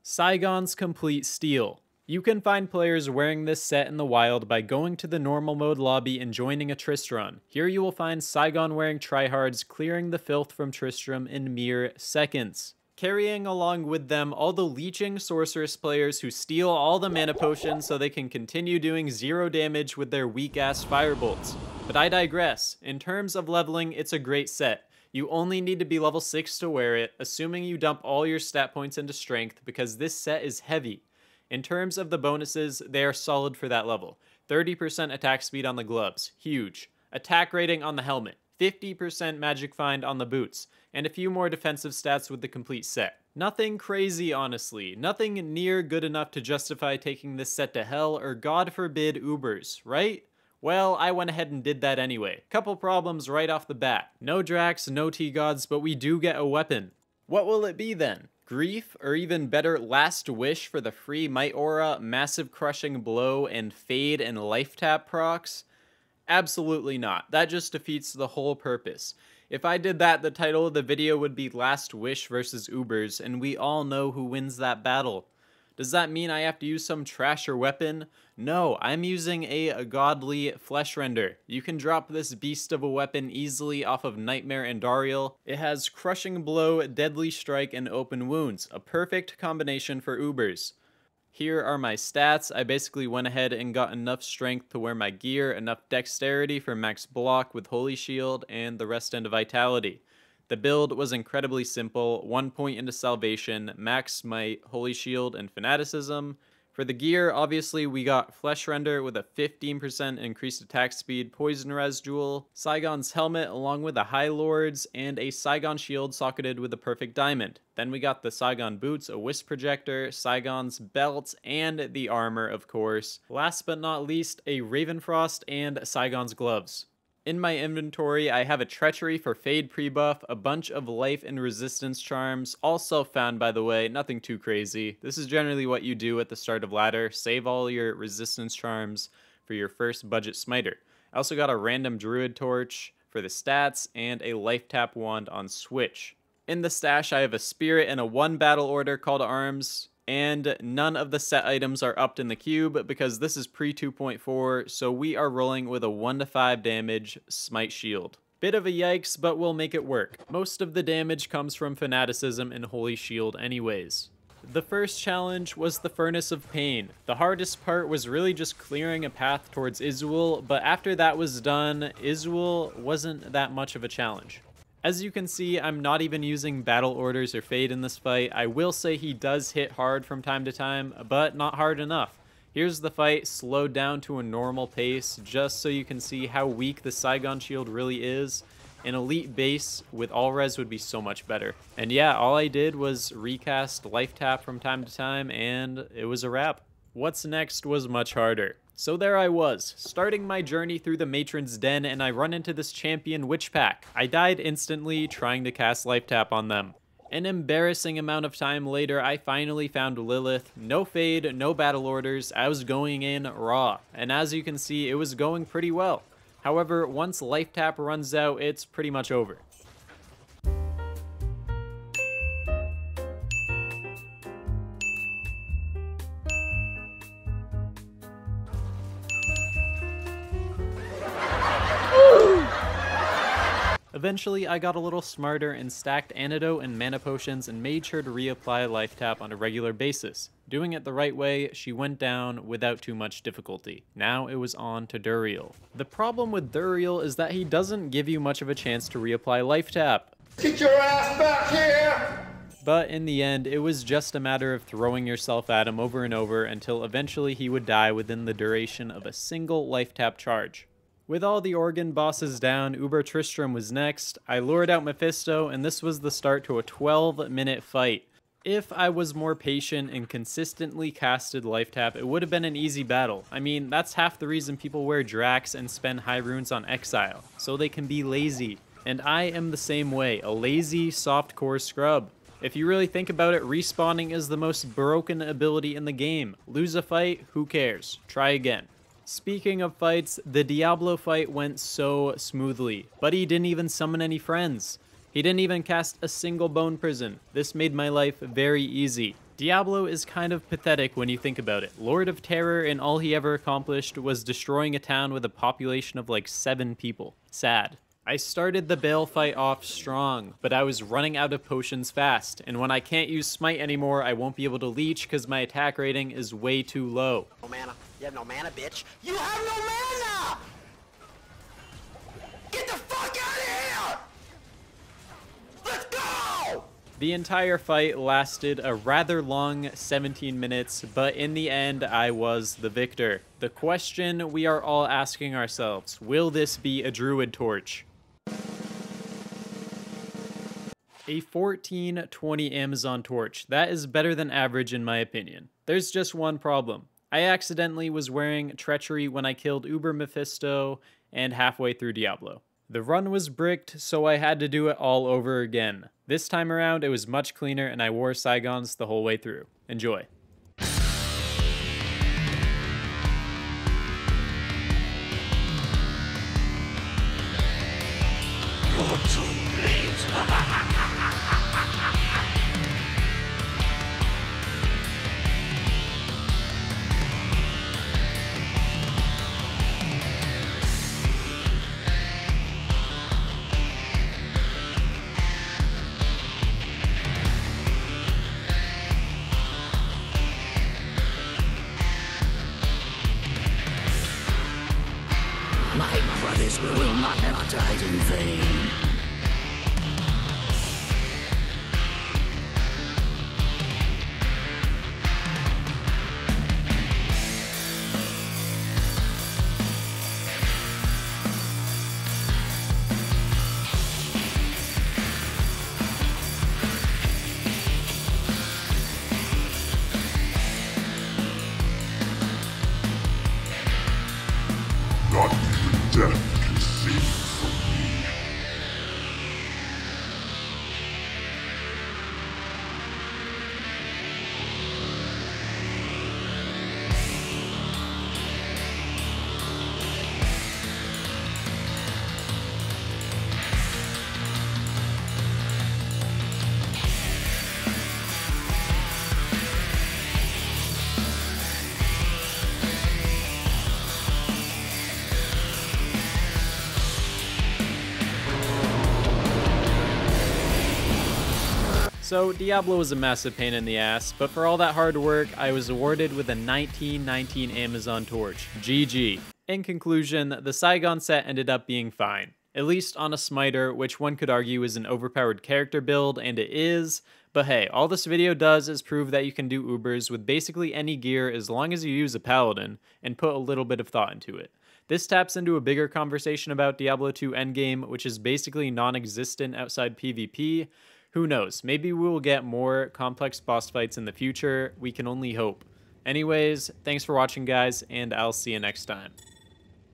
Sigon's Complete Steel. You can find players wearing this set in the wild by going to the normal mode lobby and joining a Tristram. Here you will find Sigon wearing tryhards clearing the filth from Tristram in mere seconds. Carrying along with them all the leeching sorceress players who steal all the mana potions so they can continue doing 0 damage with their weak-ass firebolts. But I digress. In terms of leveling, it's a great set. You only need to be level 6 to wear it, assuming you dump all your stat points into strength because this set is heavy. In terms of the bonuses, they are solid for that level. 30% attack speed on the gloves, huge. Attack rating on the helmet, 50% magic find on the boots, and a few more defensive stats with the complete set. Nothing crazy, honestly. Nothing near good enough to justify taking this set to hell or, God forbid, Ubers, right? Well, I went ahead and did that anyway. Couple problems right off the bat. No Drax, no T-Gods, but we do get a weapon. What will it be then? Grief, or even better, Last Wish for the free Might Aura, Massive Crushing Blow, and Fade and Life Tap procs? Absolutely not. That just defeats the whole purpose. If I did that, the title of the video would be Last Wish versus Ubers, and we all know who wins that battle. Does that mean I have to use some trash or weapon? No, I'm using a godly flesh render. You can drop this beast of a weapon easily off of Nightmare and Dariel. It has Crushing Blow, Deadly Strike, and Open Wounds, a perfect combination for Ubers. Here are my stats. I basically went ahead and got enough strength to wear my gear, enough dexterity for max block with Holy Shield, and the rest into Vitality. The build was incredibly simple, 1 point into Salvation, Max Might, Holy Shield, and Fanaticism. For the gear, obviously we got Flesh Render with a 15% increased attack speed, Poison Res Jewel, Sigon's Helmet along with the High Lords, and a Sigon Shield socketed with a Perfect Diamond. Then we got the Sigon Boots, a Wisp Projector, Sigon's Belt, and the armor, of course. Last but not least, a Ravenfrost and Sigon's Gloves. In my inventory, I have a Treachery for Fade pre-buff, a bunch of Life and Resistance charms, all self-found by the way, nothing too crazy. This is generally what you do at the start of ladder, save all your resistance charms for your first budget smiter. I also got a random Druid Torch for the stats, and a Life Tap Wand on Switch. In the stash, I have a Spirit and a 1 Battle Order Call to Arms, and none of the set items are upped in the cube because this is pre 2.4, so we are rolling with a 1-5 damage Smite Shield. Bit of a yikes, but we'll make it work. Most of the damage comes from Fanaticism and Holy Shield anyways. The first challenge was the Furnace of Pain. The hardest part was really just clearing a path towards Izuul, but after that was done, Izuul wasn't that much of a challenge. As you can see, I'm not even using battle orders or fade in this fight. I will say he does hit hard from time to time, but not hard enough. Here's the fight slowed down to a normal pace, just so you can see how weak the Sigon Shield really is. An elite base with all res would be so much better. And yeah, all I did was recast Life Tap from time to time, and it was a wrap. What's next was much harder. So there I was, starting my journey through the Matron's Den, and I run into this champion Witch Pack. I died instantly trying to cast Life Tap on them. An embarrassing amount of time later, I finally found Lilith. No fade, no battle orders, I was going in raw. And as you can see, it was going pretty well. However, once Life Tap runs out, it's pretty much over. Eventually, I got a little smarter and stacked Antidote and Mana Potions and made sure to reapply Life Tap on a regular basis. Doing it the right way, she went down without too much difficulty. Now it was on to Duriel. The problem with Duriel is that he doesn't give you much of a chance to reapply Life Tap. Get your ass back here! But in the end, it was just a matter of throwing yourself at him over and over until eventually he would die within the duration of a single Life Tap charge. With all the Organ bosses down, Uber Tristram was next. I lured out Mephisto, and this was the start to a 12-minute fight. If I was more patient and consistently casted Life Tap, it would have been an easy battle. I mean, that's half the reason people wear Drax and spend high runes on Exile, so they can be lazy. And I am the same way, a lazy, soft-core scrub. If you really think about it, respawning is the most broken ability in the game. Lose a fight, who cares? Try again. Speaking of fights, the Diablo fight went so smoothly, but he didn't even summon any friends. He didn't even cast a single Bone Prison. This made my life very easy. Diablo is kind of pathetic when you think about it. Lord of Terror, and all he ever accomplished was destroying a town with a population of like 7 people. Sad. I started the Baal fight off strong, but I was running out of potions fast, and when I can't use Smite anymore, I won't be able to leech because my attack rating is way too low. No mana. You have no mana, bitch. You have no mana! Get the fuck out of here! Let's go! The entire fight lasted a rather long 17 minutes, but in the end, I was the victor. The question we are all asking ourselves, will this be a Druid Torch? A 1420 Amazon Torch. That is better than average in my opinion. There's just one problem. I accidentally was wearing Treachery when I killed Uber Mephisto and halfway through Diablo. The run was bricked, so I had to do it all over again. This time around, it was much cleaner and I wore Sigons the whole way through. Enjoy. My brothers will not have died in vain. Not even death can save you from me. So Diablo was a massive pain in the ass, but for all that hard work, I was awarded with a 1919 Amazon Torch. GG. In conclusion, the Sigon set ended up being fine. At least on a smiter, which one could argue is an overpowered character build, and it is. But hey, all this video does is prove that you can do Ubers with basically any gear as long as you use a paladin and put a little bit of thought into it. This taps into a bigger conversation about Diablo 2 endgame, which is basically non-existent outside PvP. Who knows, maybe we will get more complex boss fights in the future, we can only hope. Anyways, thanks for watching guys, and I'll see you next time.